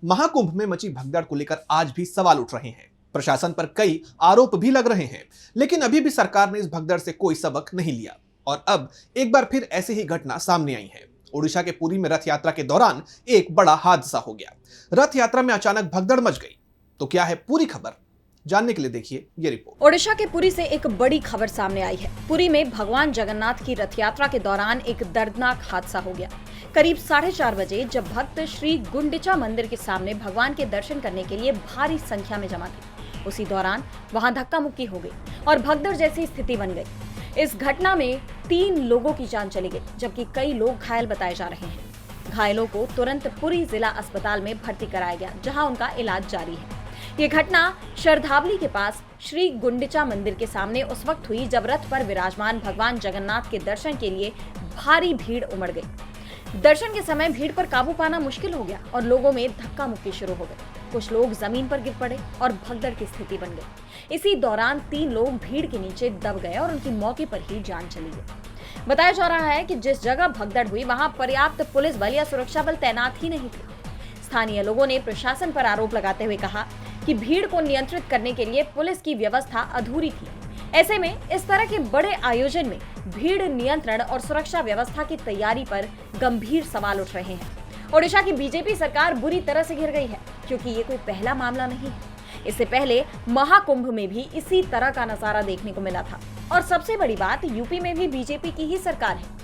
महाकुंभ में मची भगदड़ को लेकर आज भी सवाल उठ रहे हैं। प्रशासन पर कई आरोप भी लग रहे हैं, लेकिन अभी भी सरकार ने इस भगदड़ से कोई सबक नहीं लिया और अब एक बार फिर ऐसी ही घटना सामने आई है। ओडिशा के पुरी में रथ यात्रा के दौरान एक बड़ा हादसा हो गया। रथ यात्रा में अचानक भगदड़ मच गई। तो क्या है पूरी खबर, जानने के लिए देखिए ये रिपोर्ट। ओडिशा के पुरी से एक बड़ी खबर सामने आई है। पुरी में भगवान जगन्नाथ की रथ यात्रा के दौरान एक दर्दनाक हादसा हो गया। करीब 4:30 बजे जब भक्त श्री गुंडिचा मंदिर के सामने भगवान के दर्शन करने के लिए भारी संख्या में जमा थे, उसी दौरान वहां धक्का मुक्की हो गई और भगदड़ जैसी स्थिति बन गई। इस घटना में 3 लोगों की जान चली गई, जबकि कई लोग घायल बताए जा रहे हैं। घायलों को तुरंत पुरी जिला अस्पताल में भर्ती कराया गया, जहां उनका इलाज जारी है। ये घटना श्रद्धावली के पास श्री गुंडिचा मंदिर के सामने उस वक्त हुई जब रथ पर विराजमान भगवान जगन्नाथ के दर्शन के लिए भारी भीड़ उमड़ गई। दर्शन के समय भीड़ पर काबू पाना मुश्किल हो गया और लोगों में धक्का मुक्की शुरू हो गई। कुछ लोग जमीन पर गिर पड़े और भगदड़ की स्थिति बन गई। इसी दौरान 3 लोग भीड़ के नीचे दब गए और उनकी मौके पर ही जान चली गई। बताया जा रहा है कि जिस जगह भगदड़ हुई वहां पर्याप्त पुलिस बल या सुरक्षा बल तैनात ही नहीं थे। स्थानीय लोगों ने प्रशासन पर आरोप लगाते हुए कहा कि भीड़ को नियंत्रित करने के लिए पुलिस की व्यवस्था अधूरी थी। ऐसे में इस तरह के बड़े आयोजन में भीड़ नियंत्रण और सुरक्षा व्यवस्था की तैयारी पर गंभीर सवाल उठ रहे हैं। ओडिशा की बीजेपी सरकार बुरी तरह से घिर गई है, क्योंकि ये कोई पहला मामला नहीं है। इससे पहले महाकुंभ में भी इसी तरह का नजारा देखने को मिला था और सबसे बड़ी बात, यूपी में भी बीजेपी की ही सरकार है।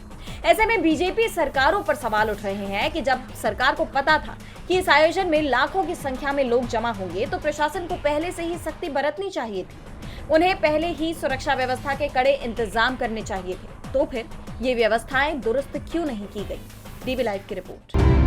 ऐसे में बीजेपी सरकारों पर सवाल उठ रहे हैं कि जब सरकार को पता था कि इस आयोजन में लाखों की संख्या में लोग जमा होंगे, तो प्रशासन को पहले से ही सख्ती बरतनी चाहिए थी। उन्हें पहले ही सुरक्षा व्यवस्था के कड़े इंतजाम करने चाहिए थे। तो फिर ये व्यवस्थाएं दुरुस्त क्यों नहीं की गई? डीबी लाइव की रिपोर्ट।